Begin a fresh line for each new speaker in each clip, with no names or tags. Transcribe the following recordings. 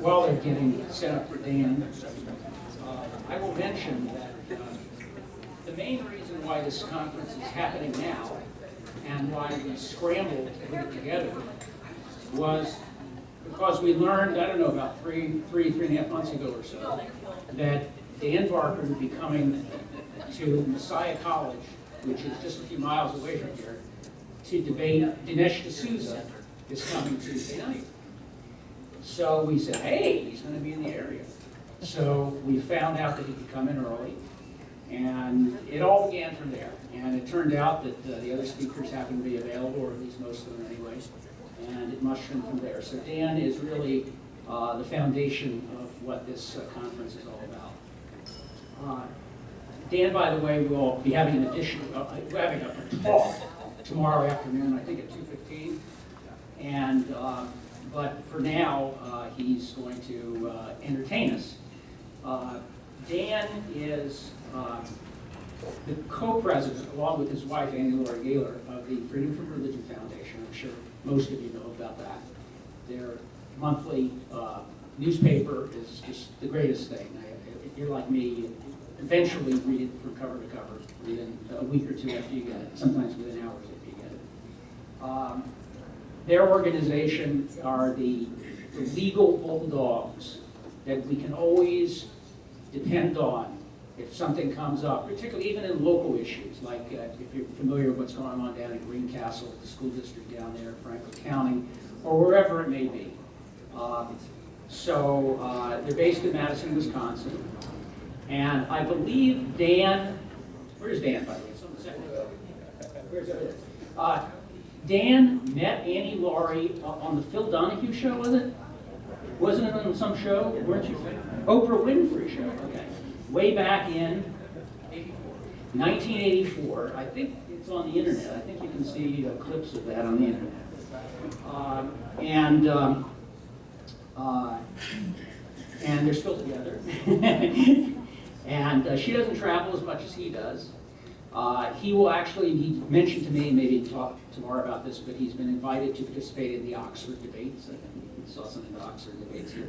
While they're getting set up for Dan, I will mention that the main reason why this conference is happening now and why we scrambled to put it together was because we learned, I don't know, about three and a half months ago or so, that Dan Barker would be coming to Messiah College, which is just a few miles away from here, to debate. Dinesh D'Souza is coming Tuesday night. So we said, hey, he's going to be in the area. So we found out that he could come in early, and it all began from there. And it turned out that the other speakers happened to be available, or at least most of them anyway, and it mushroomed from there. So Dan is really the foundation of what this conference is all about. Dan, by the way, will be having an we're having a talk tomorrow afternoon, I think at 2:15, and but for now, he's going to entertain us. Dan is the co-president, along with his wife, Annie Laura Gaylor, of the Freedom from Religion Foundation. I'm sure most of you know about that. Their monthly newspaper is just the greatest thing. If you're like me, you eventually read it from cover to cover within a week or two after you get it, sometimes within hours if you get it. Their organization are the legal bulldogs that we can always depend on if something comes up, particularly even in local issues, like if you're familiar with what's going on down in Greencastle, the school district down there, Franklin County, or wherever it may be. They're based in Madison, Wisconsin. And I believe Dan, where's Dan, by the way? It's on the second. Where's it? Dan met Annie Laurie on the Phil Donahue show, was it? Wasn't it on some show? Weren't you? Oprah Winfrey show, okay. Way back in 1984. I think it's on the internet. I think you can see clips of that on the internet. And they're still together. And she doesn't travel as much as he does. He mentioned to me, maybe talk tomorrow about this, but he's been invited to participate in the Oxford debates. I think we saw some of the Oxford debates here.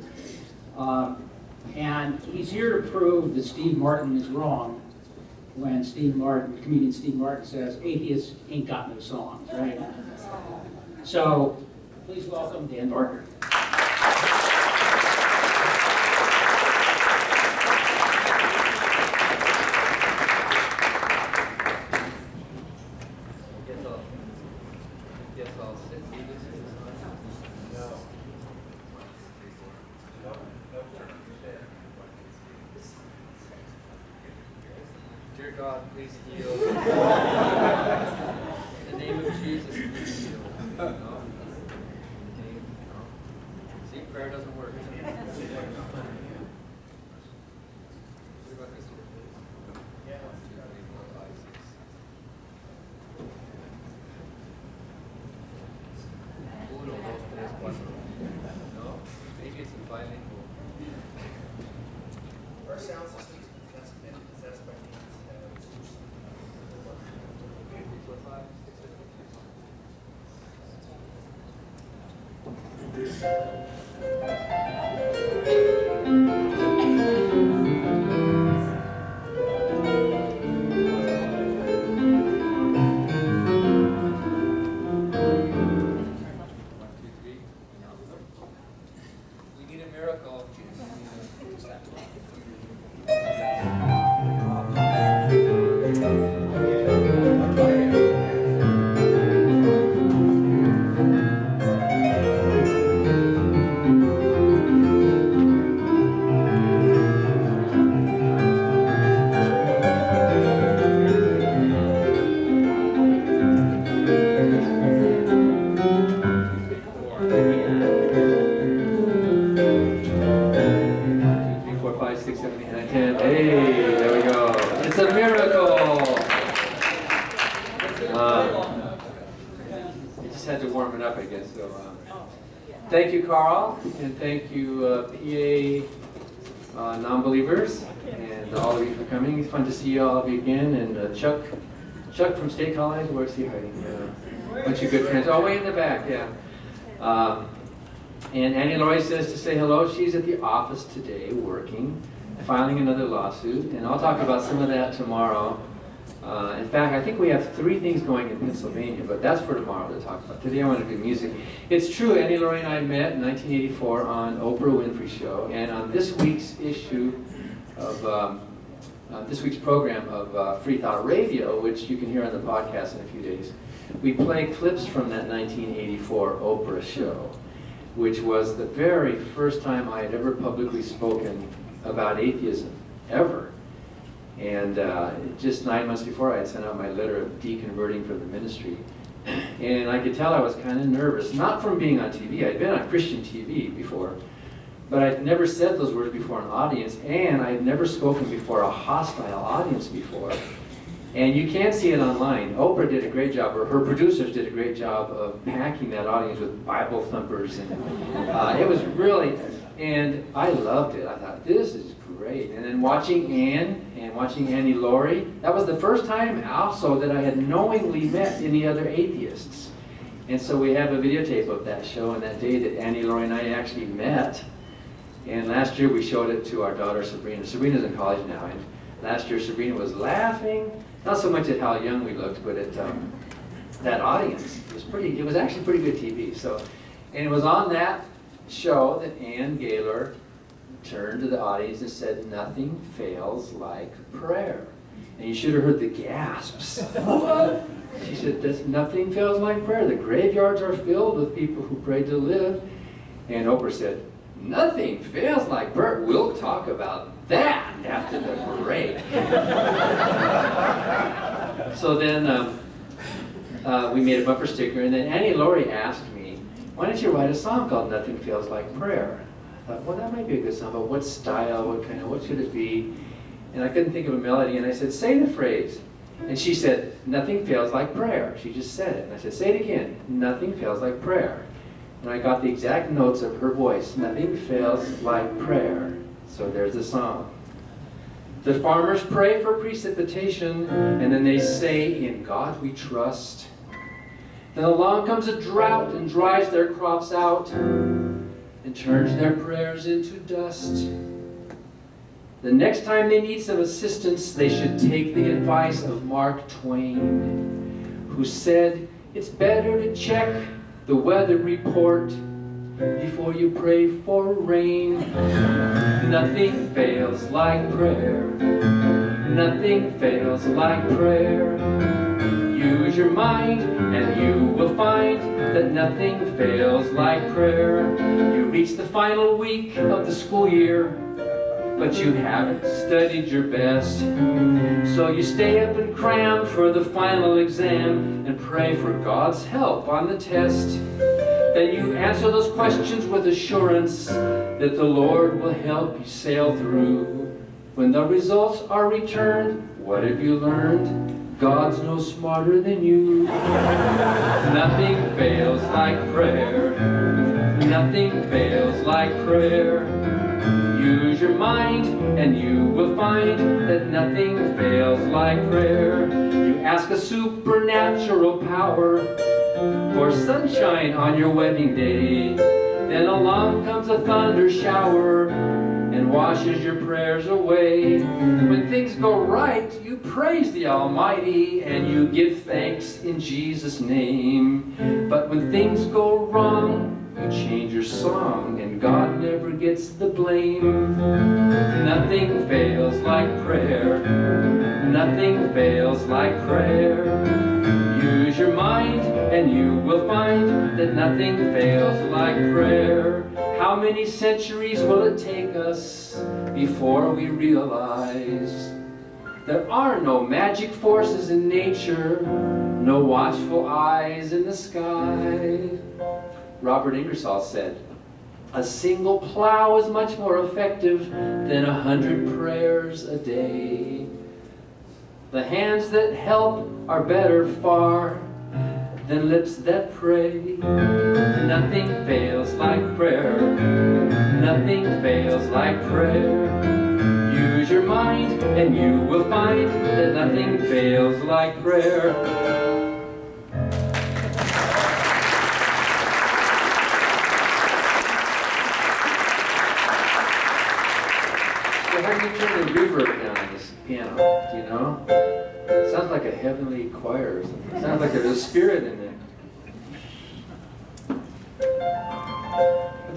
And he's here to prove that Steve Martin is wrong when comedian Steve Martin says, atheists ain't got no songs, right? So, please welcome Dan Barker.
Dear God, please heal. In the name of Jesus, please heal. No? See, prayer doesn't work. What about this one? Yeah. 1, 2, 3, 4, 5, 6. 1, 2, 3, 4. No? Maybe it's in bilingual.
Our sound system has been possessed by demons.
3, 4, 5, 6, 7, 8. We need a miracle. Thank you, Carl, and thank you, PA
non-believers, and all of you for coming. It's fun to see all of you again. And Chuck from State College, where's he hiding? A bunch of good friends. Oh, way in the back, yeah. And Annie Laurie says to say hello. She's at the office today working, filing another lawsuit, and I'll talk about some of that tomorrow. In fact, I think we have 3 things going in Pennsylvania, but that's for tomorrow to talk about. Today I want to do music. It's true, Annie Laurie and I met in 1984 on Oprah Winfrey Show, and on this week's issue of this week's program of Free Thought Radio, which you can hear on the podcast in a few days, we play clips from that 1984 Oprah show, which was the very first time I had ever publicly spoken about atheism, ever. And just 9 months before, I had sent out my letter of deconverting from the ministry. And I could tell I was kind of nervous, not from being on TV. I'd been on Christian TV before, but I'd never said those words before an audience, and I'd never spoken before a hostile audience before. And you can't see it online. Oprah did a great job, or her producers did a great job of packing that audience with Bible thumpers. And it was really, and I loved it. I thought, this is great. And then watching Ann and watching Annie Laurie, that was the first time also that I had knowingly met any other atheists. And so we have a videotape of that show and that day that Annie Laurie and I actually met. And last year we showed it to our daughter Sabrina. Sabrina's in college now, and last year Sabrina was laughing, not so much at how young we looked, but at that audience. It was actually pretty good TV. So, and it was on that show that Ann Gaylor turned to the audience and said, "Nothing fails like prayer." And you should have heard the gasps. What? She said, "Nothing fails like prayer. The graveyards are filled with people who pray to live." And Oprah said, "Nothing fails like prayer. We'll talk about that after the break." So then we made a bumper sticker, and then Annie Laurie asked me, "Why don't you write a song called Nothing Feels Like Prayer?" I thought, well, that might be a good song, but what style, what should it be? And I couldn't think of a melody, and I said, "Say the phrase." And she said, "Nothing fails like prayer." She just said it. And I said, "Say it again. Nothing fails like prayer." And I got the exact notes of her voice. Nothing fails like prayer. So there's the song. The farmers pray for precipitation, and then they say, "In God we trust." Then along comes a drought and dries their crops out and turns their prayers into dust. The next time they need some assistance, they should take the advice of Mark Twain, who said, "It's better to check the weather report before you pray for rain." Nothing fails like prayer. Nothing fails like prayer. Use your mind and you will find that nothing fails like prayer. You reach the final week of the school year, but you haven't studied your best. So you stay up and cram for the final exam and pray for God's help on the test. Then you answer those questions with assurance that the Lord will help you sail through. When the results are returned, what have you learned? God's no smarter than you. Nothing fails like prayer. Nothing fails like prayer. Use your mind and you will find that nothing fails like prayer. You ask a supernatural power for sunshine on your wedding day. Then along comes a thunder shower and washes your prayers away. When things go right, you praise the Almighty and you give thanks in Jesus' name. But when things go wrong, you change your song and God never gets the blame. Nothing fails like prayer. Nothing fails like prayer. Use your mind and you will find that nothing fails like prayer. How many centuries will it take us before we realize there are no magic forces in nature, no watchful eyes in the sky? Robert Ingersoll said, "A single plow is much more effective than 100 prayers a day. The hands that help are better far than lips that pray. Nothing fails like prayer. Nothing fails like prayer. Use your mind and you will find that nothing fails like prayer. So how do you turn the reverb down on this piano? Do you know? It sounds like a heavenly choir or something. It sounds like there's a spirit in there.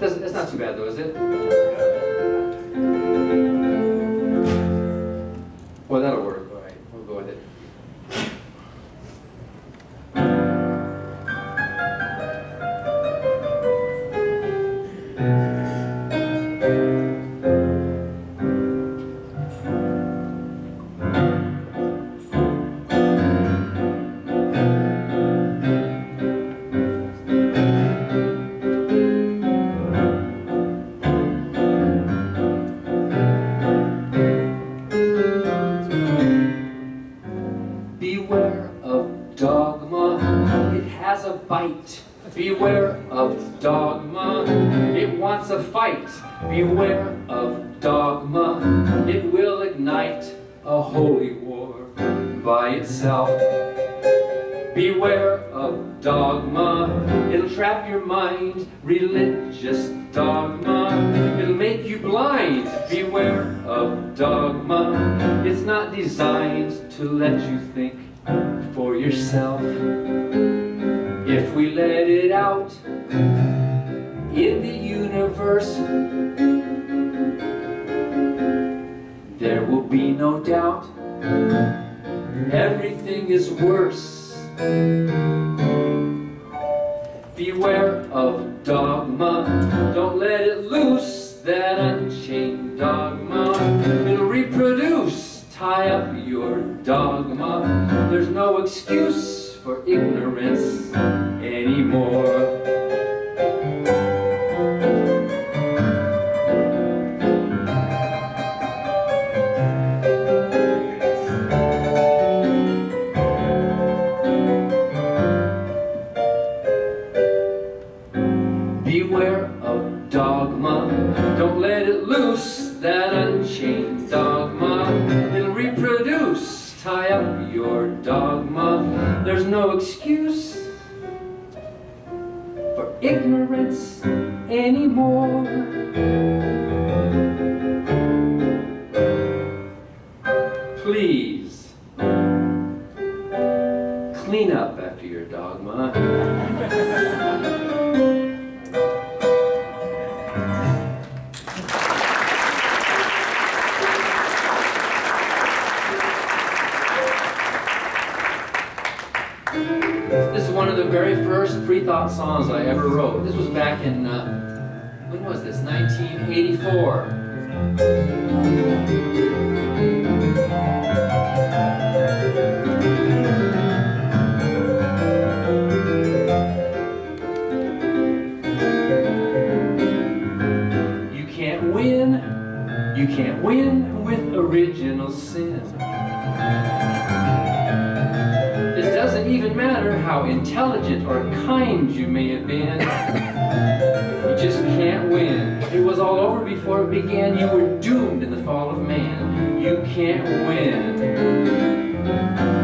It's not too bad though, is it? Well, that'll work. All right, we'll go with it. Beware of dogma, it has a bite. Beware of dogma, it wants a fight. Beware of dogma, it will ignite a holy war by itself. Beware of dogma, it'll trap your mind. Religious dogma, it'll make you blind. Beware of dogma, it's not designed to let you think for yourself. If we let it out in the universe, there will be no doubt everything is worse. Beware of dogma, don't let it loose, that unchained dogma. It'll reproduce, tie up your dogma. There's no excuse for ignorance anymore. Beware of dogma, don't let it loose, that unchained dogma. It'll reproduce, tie up your dogma. There's no excuse for ignorance anymore. Please, clean up after your dogma. This is one of the very first free thought songs I ever wrote. This was back in, when was this? 1984. You can't win with original sin. It doesn't even matter how intelligent or kind you may have been. You just can't win. It was all over before it began. You were doomed in the fall of man. You can't win.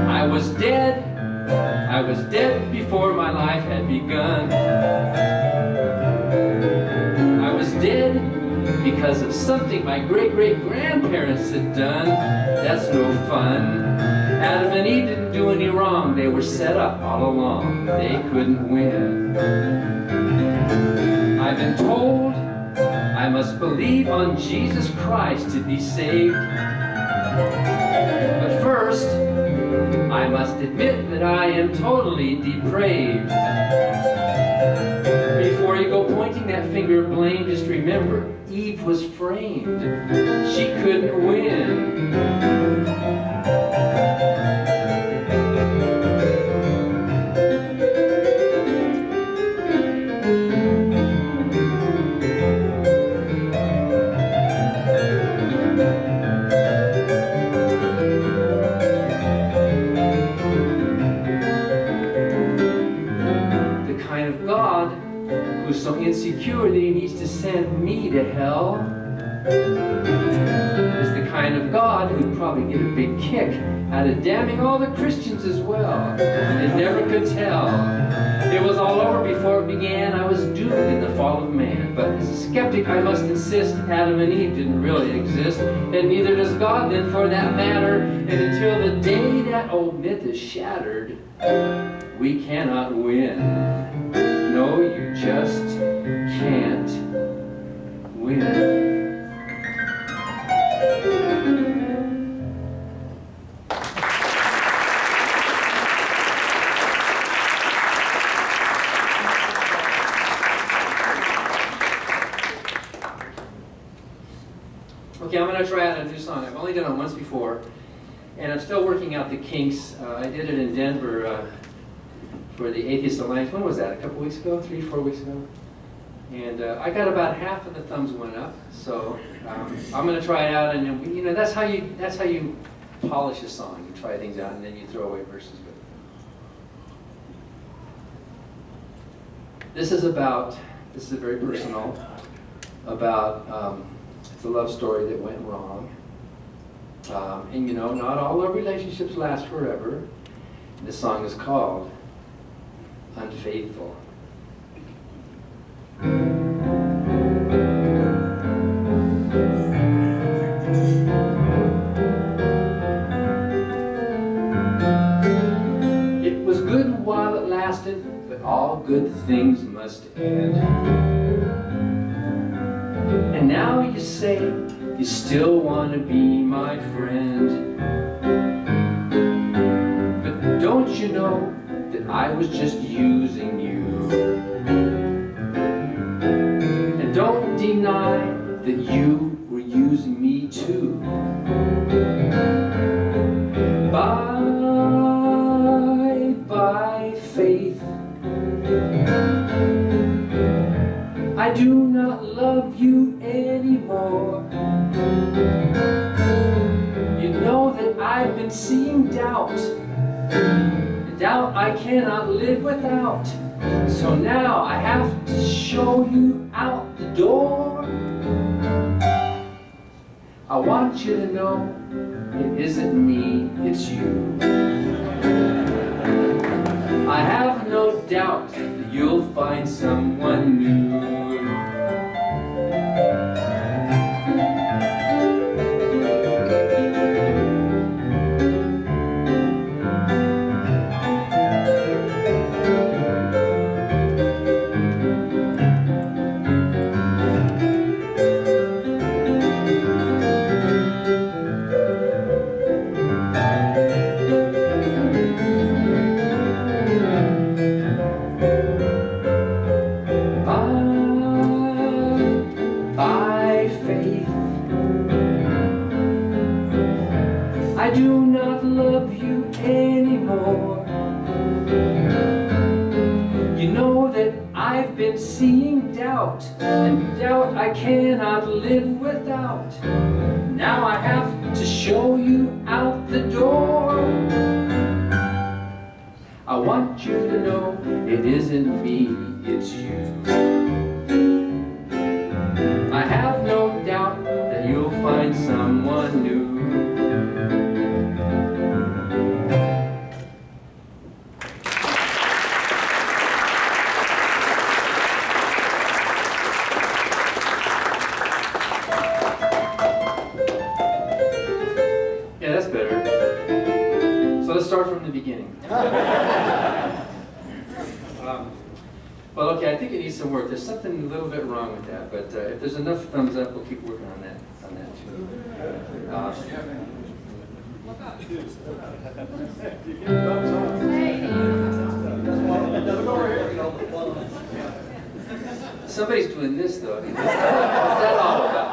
I was dead. I was dead before my life had begun. I was dead because of something my great-great-grandparents had done. That's no fun. Adam and Eve didn't do any wrong. They were set up all along. They couldn't win. I've been told I must believe on Jesus Christ to be saved. But first, I must admit that I am totally depraved. Before you go pointing that finger of blame, just remember, Eve was framed. She couldn't win. secure that he needs to send me to hell is the kind of God who'd probably get a big kick out of damning all the Christians as well. They never could tell. It was all over before it began. I was doomed in the fall of man. But as a skeptic, I must insist Adam and Eve didn't really exist, and neither does God then, for that matter. And until the day that old myth is shattered, we cannot win. No, you just can't win. Okay, I'm going to try out a new song. I've only done it once before, and I'm still working out the kinks. I did it in Denver for the Atheist Alliance. When was that? A couple weeks ago? 3-4 weeks ago? And I got about half of the thumbs went up. So I'm going to try it out, and then, you know, that's how you polish a song. You try things out, and then you throw away verses. But this is very personal, about it's a love story that went wrong. And you know, not all our relationships last forever. This song is called Unfaithful. It was good while it lasted, but all good things must end. And now you say you still want to be my friend. But don't you know that I was just using you? And don't deny that you were using me too. By faith, I do not love you anymore. You know that I've been seeing doubt, and doubt I cannot live without. So now I have to show you out the door. I want you to know it isn't me, it's you. I have no doubt that you'll find someone new. By faith, I do not love you anymore. You know that I've been seeing doubt, and doubt I cannot live without. Now I have to show you out the door. I want you to know it isn't me, it's you. I have no doubt that you'll find someone new. Yeah, that's better. So let's start from the beginning. Well, okay, I think it needs some work. There's something a little bit wrong with that, but if there's enough thumbs up, we'll keep working on that too. Somebody's doing this though. What's that all about?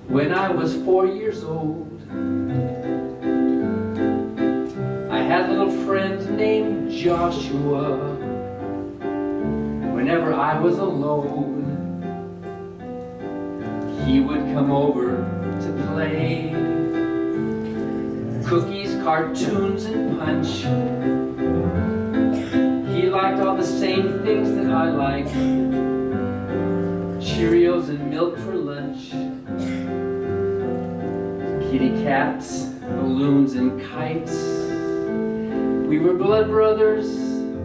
When I was 4 years old, I had a little friend named Joshua. Whenever I was alone, he would come over to play. Cookies, cartoons, and punch. He liked all the same things that I like. Cheerios and milk for lunch. Kitty cats, balloons, and kites. We were blood brothers,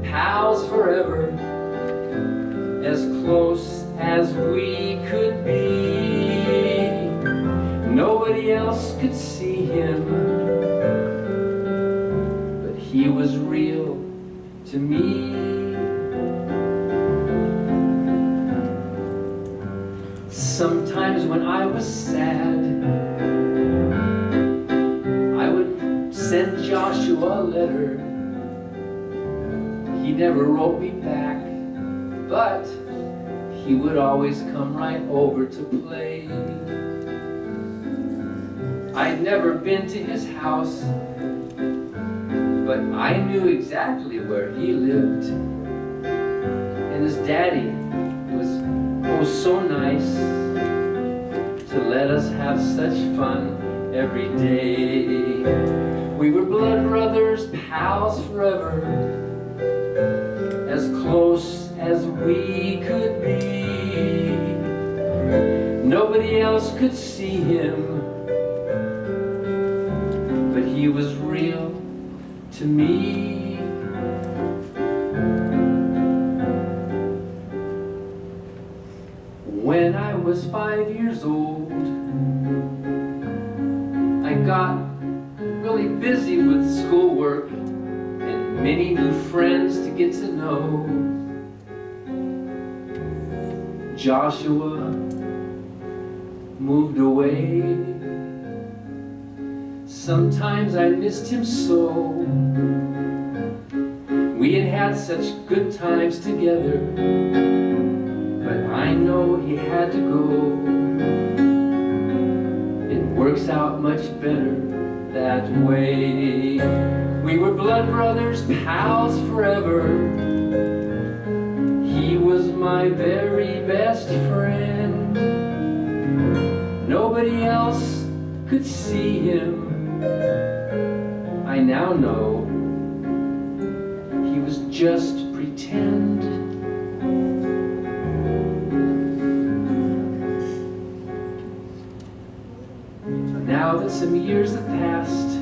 pals forever, as close as we could be. Nobody else could see him, but he was real to me. Sometimes when I was sad, I would send Joshua a letter. He never wrote me back, but he would always come right over to play. I'd never been to his house, but I knew exactly where he lived. And his daddy was oh so nice to let us have such fun every day. We were blood brothers, pals forever, as close as we could be. Nobody else could see him, but he was real to me. When I was 5 years old, I got really busy with schoolwork and many new friends to get to know. Joshua moved away. Sometimes I missed him so. We had had such good times together, but I know he had to go. It works out much better that way. We were blood brothers, pals forever. He was my very best friend. Nobody else could see him. I now know he was just pretend. Now that some years have passed,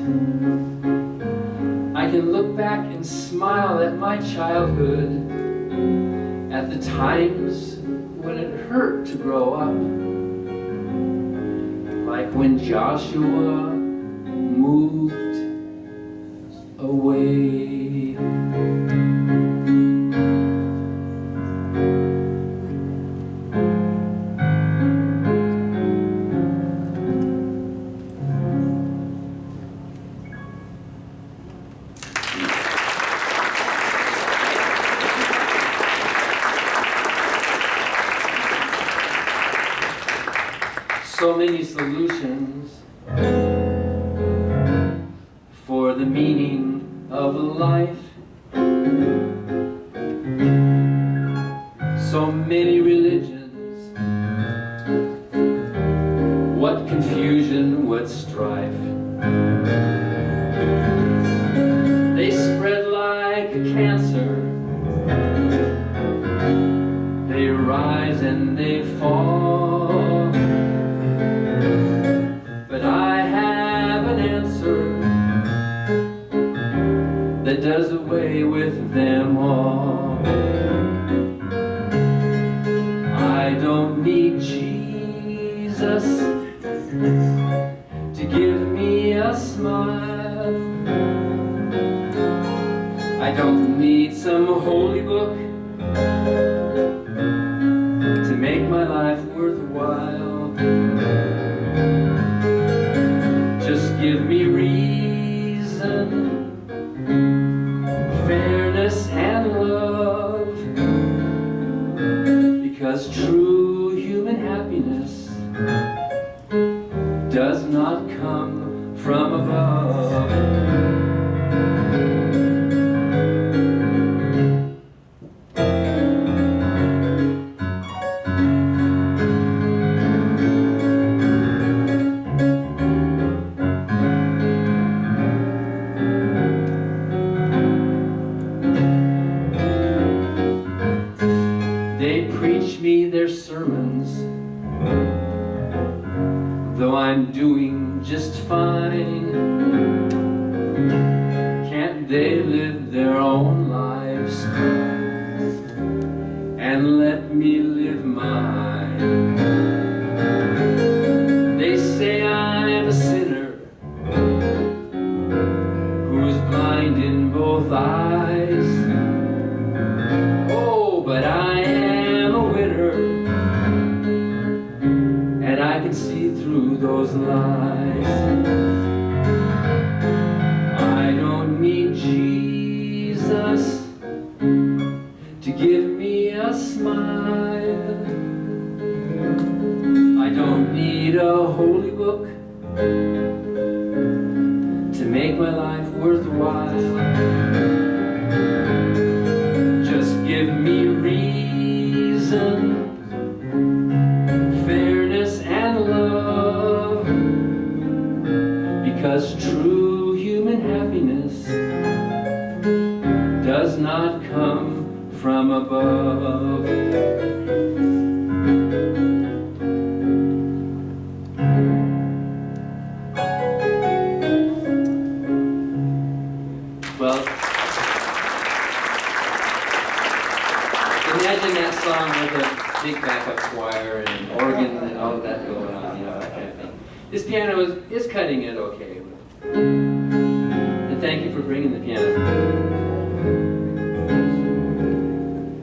I can look back and smile at my childhood, at the times when it hurt to grow up, like when Joshua moved away. So many solutions for the meaning of life. So many religions. What confusion, what strife. They spread like a cancer. They rise and they fall. But I have an answer that does away with them all. I don't need Jesus to give me a smile. I don't need some holy book to make my life worthwhile. Just give me reason, fairness, and love, because true human happiness live their own lives and let me live mine. They say I'm a sinner who's blind in both eyes. Oh, but I am a winner, and I can see through those lies. I don't need Jesus to give me a smile. I don't need a holy book to make my life worthwhile. Just give me reason, fairness and love, because true human happiness does not come from above. Well, imagine that song with a big backup choir and organ and all of that going on, you know, that kind of thing. This piano is cutting it okay. And thank you for bringing the piano.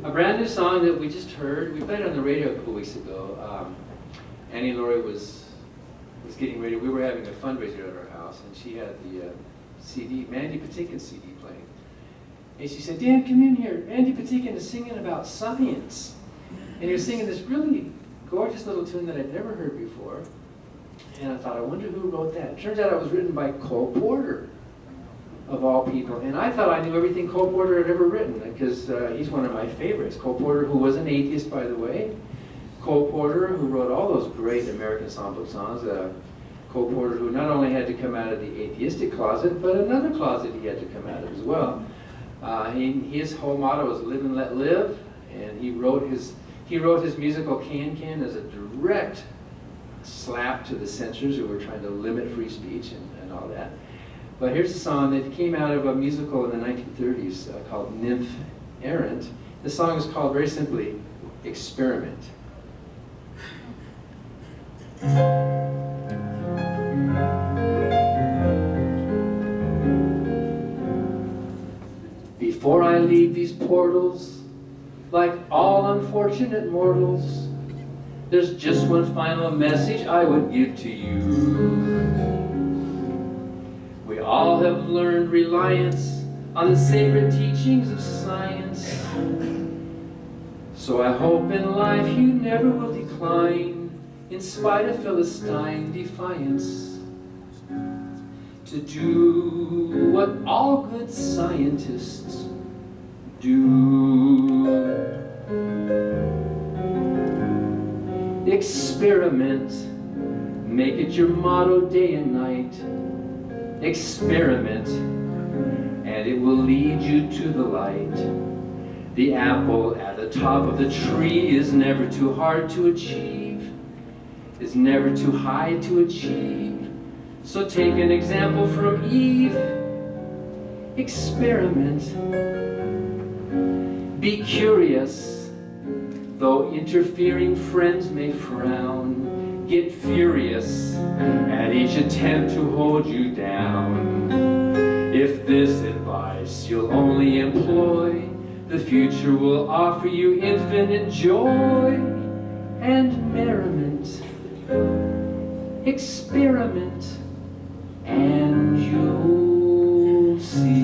A brand new song that we just heard, we played it on the radio a couple weeks ago. Annie Laurie was getting ready. We were having a fundraiser at our house, and she had the CD, Mandy Patinkin's CD playing. And she said, Dan, come in here. Mandy Patinkin is singing about science. And he was singing this really gorgeous little tune that I'd never heard before. And I thought, I wonder who wrote that. It turns out it was written by Cole Porter, of all people. And I thought I knew everything Cole Porter had ever written, because he's one of my favorites. Cole Porter, who was an atheist, by the way. Cole Porter, who wrote all those great American songbook songs. Cole Porter, who not only had to come out of the atheistic closet, but another closet he had to come out of as well. His whole motto was live and let live, and he wrote his musical Can Can as a direct slap to the censors who were trying to limit free speech and all that. But here's a song that came out of a musical in the 1930s called Nymph Errant. The song is called very simply Experiment. Before I leave these portals, like all unfortunate mortals, there's just one final message I would give to you. We all have learned reliance on the sacred teachings of science. So I hope in life you never will decline, in spite of Philistine defiance, to do what all good scientists do. Experiment, make it your motto day and night. Experiment, and it will lead you to the light. The apple at the top of the tree is never too hard to achieve, is never too high to achieve. So take an example from Eve. Experiment. Be curious, though interfering friends may frown. Get furious at each attempt to hold you down. If this advice you'll only employ, the future will offer you infinite joy and merriment. Experiment, and you'll see.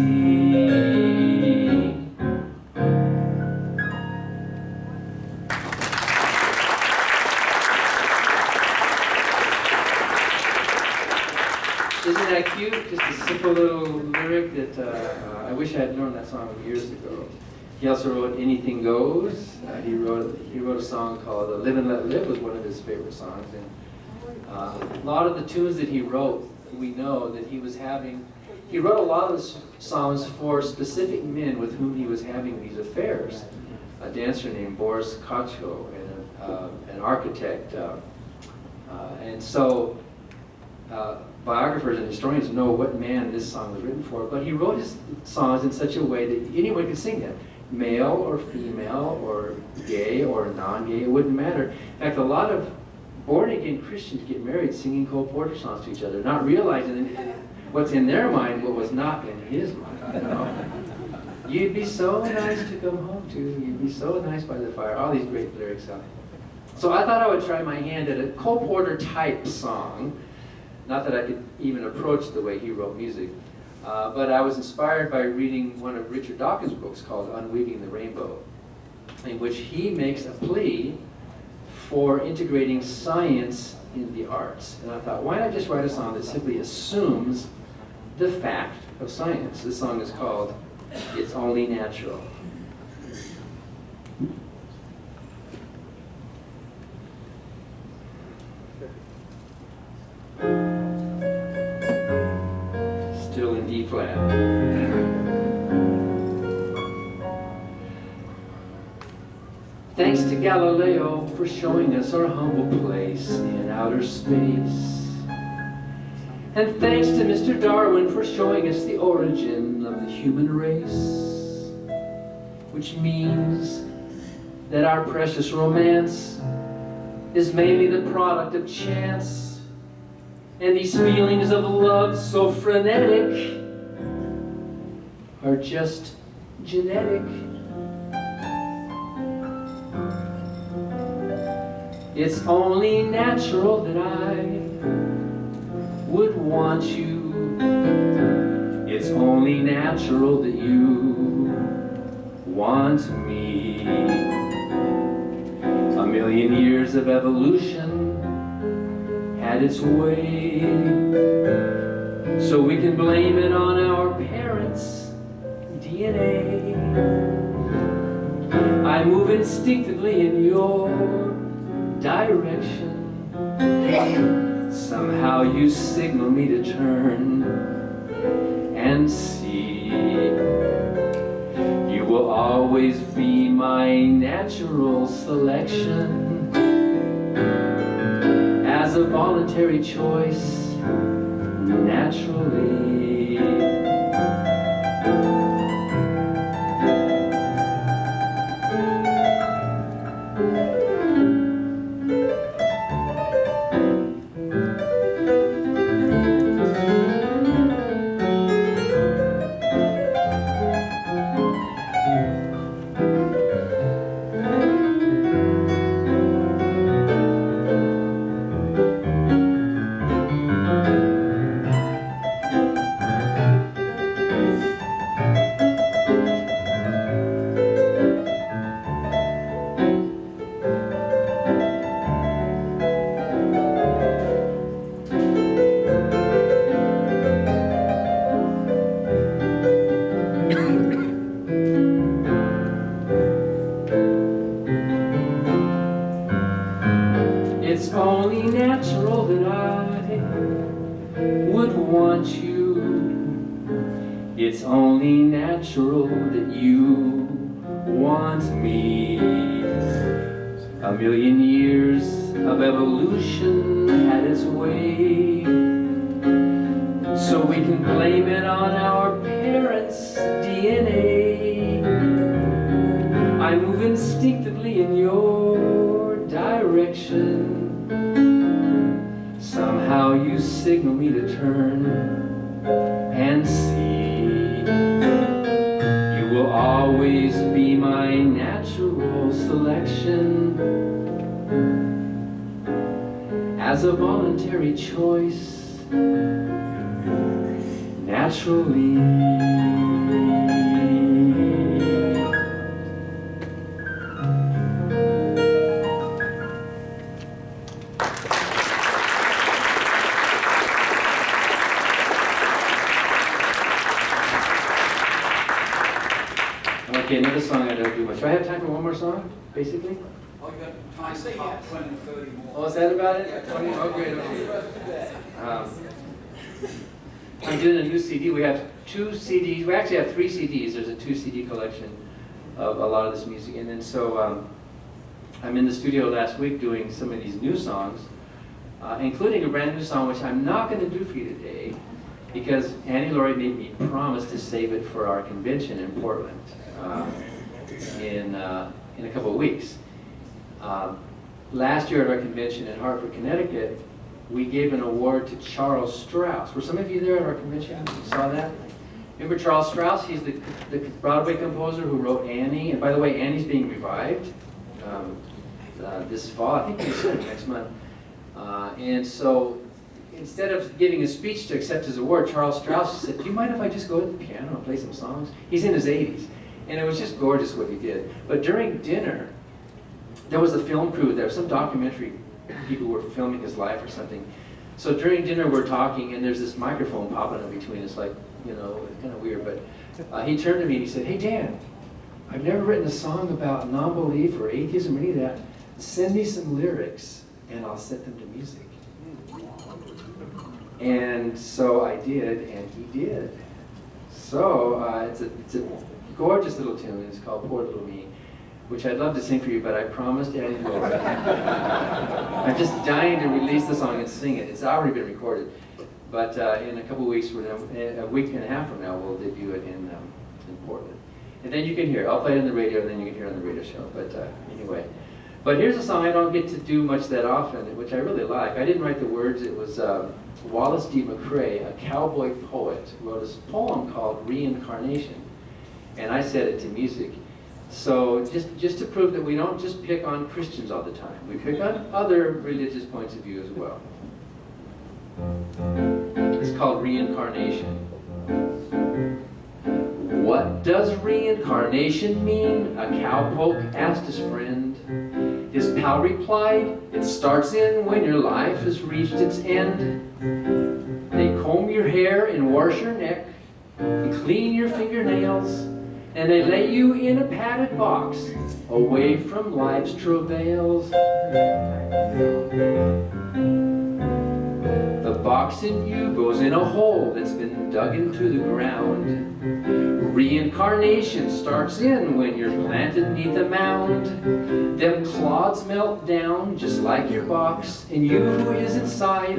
Isn't that cute? Just a simple little lyric that I wish I had learned that song years ago. He also wrote Anything Goes. He wrote a song called Live and Let Live, was one of his favorite songs. And a lot of the tunes that he wrote, we know that he was having, he wrote a lot of the songs for specific men with whom he was having these affairs. A dancer named Boris Kochko and an architect. And so, biographers and historians know what man this song was written for, but he wrote his songs in such a way that anyone could sing them. Male or female or gay or non-gay, it wouldn't matter. In fact, a lot of born-again Christians get married singing Cole Porter songs to each other, not realizing what's in their mind, what was not in his mind. You know? You'd be so nice to come home to, you'd be so nice by the fire, all these great lyrics. So I thought I would try my hand at a Cole Porter type song. Not that I could even approach the way he wrote music, but I was inspired by reading one of Richard Dawkins' books called Unweaving the Rainbow, in which he makes a plea for integrating science in the arts. And I thought, why not just write a song that simply assumes the fact of science? This song is called It's Only Natural. Still in D flat. Thanks to Galileo for showing us our humble place in outer space. And thanks to Mr. Darwin for showing us the origin of the human race. Which means that our precious romance is mainly the product of chance. And these feelings of love so frenetic are just genetic. It's only natural that I would want you. It's only natural that you want me. A million years of evolution had its way, so we can blame it on our parents' DNA. I move instinctively in your direction. Somehow you signal me to turn and see. You will always be my natural selection. As a voluntary choice, naturally. It's only natural that I would want you. It's only natural that you want me. A million years of evolution had its way, so we can blame it on our parents' DNA. I move instinctively in your direction. Somehow you signal me to turn and see. You will always be my natural selection. As a voluntary choice, naturally. Okay, another song I don't do much. Do I have time for one more song, basically?
Oh, you got time to pop 20 or 30 more.
Oh, is that about it? 20? Okay, okay. I'm doing a new CD. We have 2 CDs. We actually have 3 CDs. There's a 2 CD collection of a lot of this music. And then so I'm in the studio last week doing some of these new songs. including a brand new song, which I'm not going to do for you today, because Annie Laurie made me promise to save it for our convention in Portland in a couple of weeks. Last year at our convention in Hartford, Connecticut, we gave an award to Charles Strauss. Were some of you there at our convention? You saw that? Remember Charles Strauss? He's the Broadway composer who wrote Annie. And by the way, Annie's being revived this fall. I think it's next month. And so instead of giving a speech to accept his award, Charles Strauss said, "Do you mind if I just go to the piano and play some songs?" He's in his 80s. And it was just gorgeous what he did. But during dinner, there was a film crew there, some documentary people were filming his life or something. So during dinner we're talking and there's this microphone popping up between us, like, you know, it's kind of weird, but he turned to me and he said, "Hey Dan, I've never written a song about non-belief or atheism or any of that. Send me some lyrics and I'll set them to music." And so I did, and he did. So it's a gorgeous little tune. It's called Poor Little Me, which I'd love to sing for you, but I promised Annie Laurie. I'm just dying to release the song and sing it. It's already been recorded. But in a couple of weeks, a week and a half from now, we'll debut it in Portland. And then you can hear it. I'll play it on the radio, and then you can hear it on the radio show. But anyway. But here's a song I don't get to do much that often, which I really like. I didn't write the words. It was Wallace D. McCrae, a cowboy poet, wrote a poem called Reincarnation. And I set it to music. So just to prove that we don't just pick on Christians all the time. We pick on other religious points of view as well. It's called Reincarnation. "What does reincarnation mean?" a cowpoke asked his friend. His pal replied, "It starts in when your life has reached its end. They comb your hair and wash your neck, and clean your fingernails, and they lay you in a padded box, away from life's travails. The box in you goes in a hole that's been dug into the ground. Reincarnation starts in when you're planted neath a mound. Them clods melt down just like your box, and you who is inside.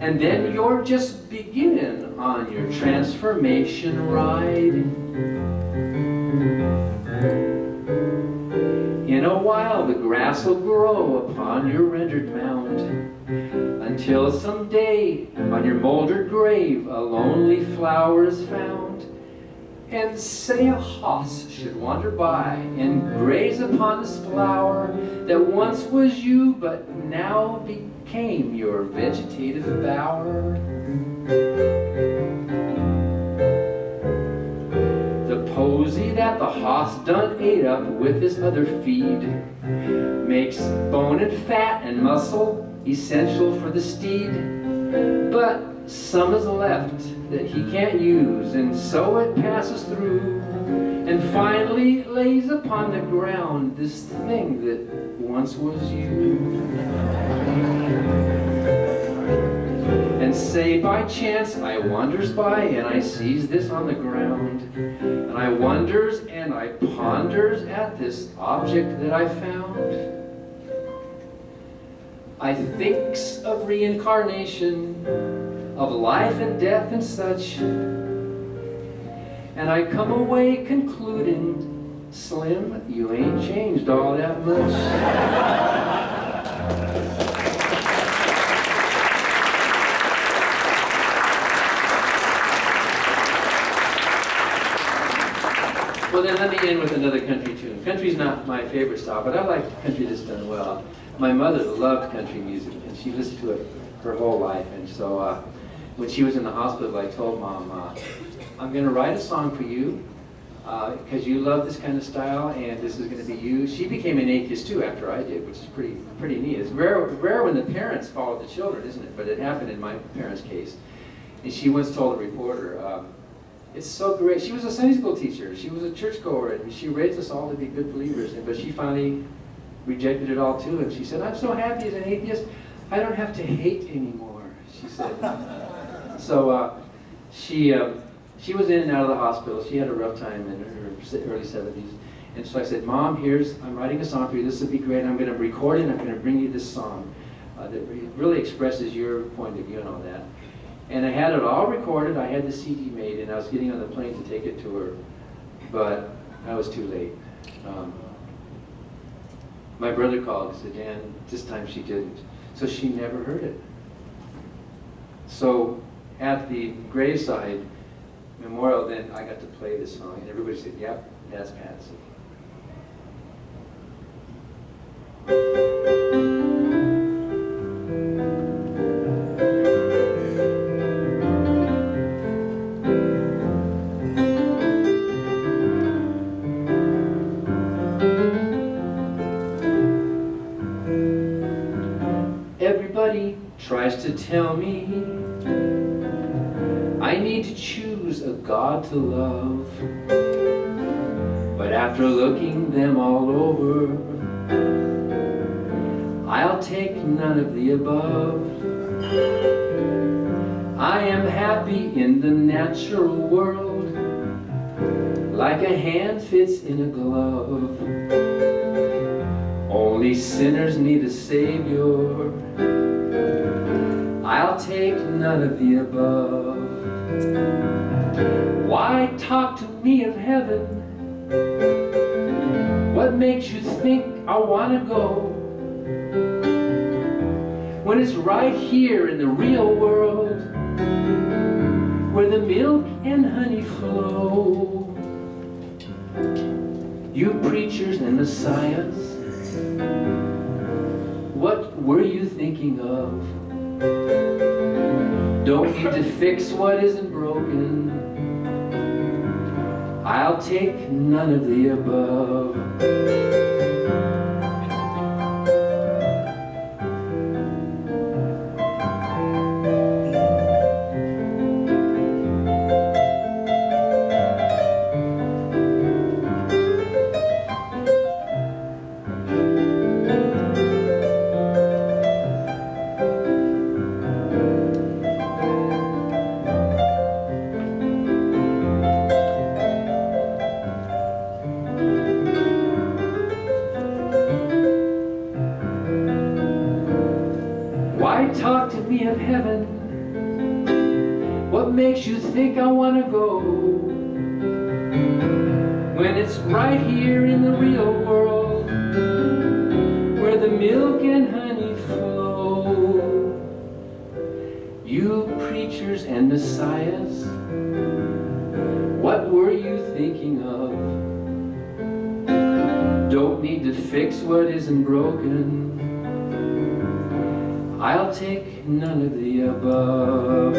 And then you're just beginning on your transformation ride. In a while the grass will grow upon your rendered mound, until someday on your mouldered grave a lonely flower is found. And say a hoss should wander by and graze upon this flower that once was you but now became your vegetative bower. The posy that the hoss done ate up with his other feed makes bone and fat and muscle essential for the steed, but some is left that he can't use, and so it passes through, and finally lays upon the ground this thing that once was you. And say by chance I wanders by, and I sees this on the ground, and I wonders and I ponders at this object that I found. I thinks of reincarnation, of life and death and such, and I come away concluding, Slim, you ain't changed all that much. Well then let me end with another country tune. Country's not my favorite style, but I like country that's done well. My mother loved country music, and she listened to it her whole life, and so when she was in the hospital, I told Mom, I'm going to write a song for you because you love this kind of style, and this is going to be you. She became an atheist too after I did, which is pretty neat. It's rare when the parents follow the children, isn't it? But it happened in my parents' case. And she once told a reporter, it's so great. She was a Sunday school teacher. She was a churchgoer, and she raised us all to be good believers. But she finally rejected it all too, and she said, I'm so happy as an atheist, I don't have to hate anymore, she said. So she was in and out of the hospital. She had a rough time in her early 70s. And so I said, Mom, I'm writing a song for you. This would be great. I'm going to record it, and I'm going to bring you this song. that really expresses your point of view and all that. And I had it all recorded. I had the CD made, and I was getting on the plane to take it to her, but I was too late. My brother called and said, Dan, this time she didn't. So she never heard it. So at the graveside memorial, then I got to play this song, and everybody said, yep, that's Patsy. Everybody tries to tell me I need to choose a God to love, but after looking them all over, I'll take none of the above. I am happy in the natural world, like a hand fits in a glove. Only sinners need a Savior. I'll take none of the above. Why talk to me of heaven? What makes you think I want to go, when it's right here in the real world, where the milk and honey flow? You preachers and messiahs, what were you thinking of? Don't need to fix what isn't broken. I'll take none of the above. Why talk to me of heaven? What makes you think I want to go, when it's right here in the real world, where the milk and honey flow? You preachers and messiahs, what were you thinking of? Don't need to fix what isn't broken. I'll take none of the above.